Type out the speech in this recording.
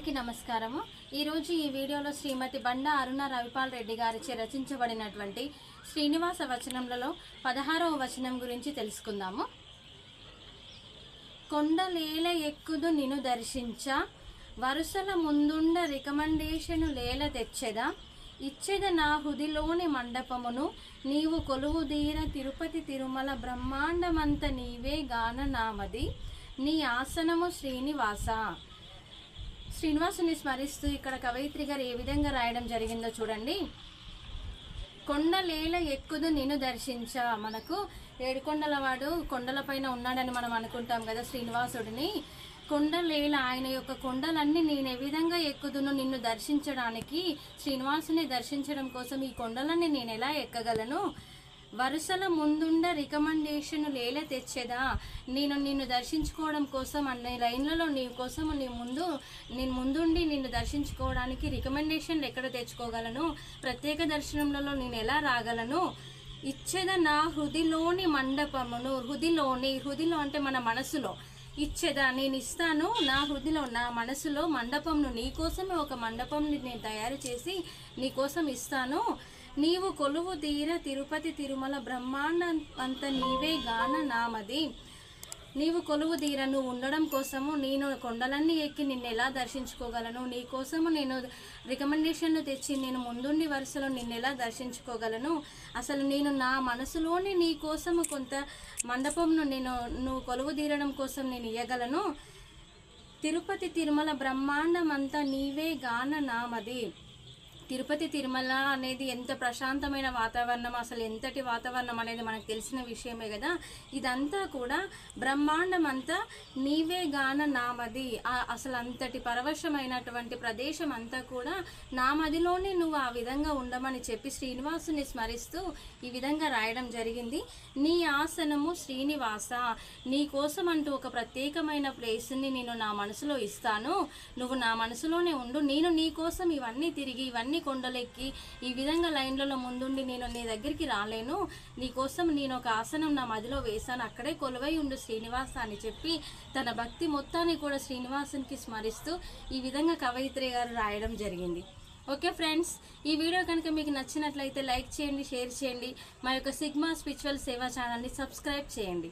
అందరికీ నమస్కారము। ఈ రోజు ఈ వీడియోలో శ్రీమతి బండా అరుణ రవిపాల్ రెడ్డి గారిచే రచించబడినటువంటి శ్రీనివాస వచనములలో 16వ వచనం గురించి తెలుసుకుందాము। కొండలేల ఎక్కుదు నిన్ను దర్శించ వరుసల ముందుండ రికమెండేషను లేల తెచ్చెదా ఇచ్చెద నా హృదిలోని మండపమును నీవు కొలువుదీర తిరుపతి తిరుమల బ్రహ్మాండమంత నీవే గాన నామది నీ ఆసనము శ్రీనివాస। శ్రీనివాసుని స్మరిస్తూ ఇక్కడ కవయిత్రి గారు ఏ విధంగా రాయడం జరిగిందో చూడండి। కొండలేల ఎక్కుదు నిన్ను దర్శించ, మనకు ఏడుకొండలవాడు కొండలపైన ఉన్నాడని మనం అనుకుంటాం కదా శ్రీనివాసుడిని। కొండలేల, ఆయన యొక్క కొండలన్నీ నేను ఏ విధంగా ఎక్కుదును నిన్ను దర్శించడానికి, శ్రీనివాసుని దర్శించడం కోసం ఈ కొండలన్నీ నేను ఎలా ఎక్కగలను। వరుసల ముందుండ రికమెండేషన్ లేల తెచ్చేదా, నేను నిన్ను దర్శించుకోవడం కోసం అన్ని లైన్లలో నీ కోసం నేను ముందుండి నిన్ను దర్శించుకోవడానికి రికమెండేషన్లు ఎక్కడ తెచ్చుకోగలను, ప్రత్యేక దర్శనంలో నేను ఎలా రాగలను। ఇచ్చేద నా హృదిలోని మండపమును, హృదిలో అంటే మన మనసులో, ఇచ్చేదా నేను ఇస్తాను, నా హృదిలో నా మనసులో మండపంను, నీకోసమే ఒక మండపంని నేను తయారు చేసి నీకోసం ఇస్తాను। నీవు కొలువు తీర తిరుపతి తిరుమల బ్రహ్మాండం అంత నీవే గాన నామది, నీవు కొలువు తీర నువ్వు ఉండడం కోసము నేను కొండలన్నీ ఎక్కి నిన్ను ఎలా దర్శించుకోగలను, నీ కోసము నేను రికమెండేషన్లు తెచ్చి నేను ముందుండి వరుసలో నిన్ను ఎలా దర్శించుకోగలను, అసలు నేను నా మనసులోని నీ కోసము కొంత మండపంను నువ్వు కొలువు తీరడం కోసం నేను ఇయ్యగలను। తిరుపతి తిరుమల బ్రహ్మాండం అంతా నీవే గాన నామది। తిరుపతి తిరుమల అనేది ఎంత ప్రశాంతమైన వాతావరణం, అసలు ఎంతటి వాతావరణం అనేది మనకు తెలిసిన విషయమే కదా। ఇదంతా కూడా బ్రహ్మాండం అంతా నీవే గాన నామది, అసలు అంతటి పరవశమైనటువంటి ప్రదేశం అంతా కూడా నా మదిలోనే నువ్వు ఆ విధంగా ఉండమని చెప్పి శ్రీనివాసుని స్మరిస్తూ ఈ విధంగా రాయడం జరిగింది। నీ ఆసనము శ్రీనివాస, నీ కోసం అంటూ ఒక ప్రత్యేకమైన ప్లేస్ని నేను నా మనసులో ఇస్తాను, నువ్వు నా మనసులోనే ఉండు, నేను నీ కోసం ఇవన్నీ తిరిగి ఇవన్నీ కొండలెక్కి ఈ విధంగా లైన్లలో ముందుండి నేను నీ దగ్గరికి రాలేను, నీ కోసం నేను ఒక ఆసనం నా మదిలో వేశాను, అక్కడే కొలువై ఉండు శ్రీనివాస అని చెప్పి తన భక్తి మొత్తాన్ని కూడా శ్రీనివాసునికి స్మరిస్తూ ఈ విధంగా కవయిత్రి గారు రాయడం జరిగింది। ఓకే ఫ్రెండ్స్, ఈ వీడియో కనుక మీకు నచ్చినట్లయితే లైక్ చేయండి, షేర్ చేయండి, మా యొక్క సిగ్మా స్పిరిచువల్ సేవా ఛానల్ని సబ్స్క్రైబ్ చేయండి।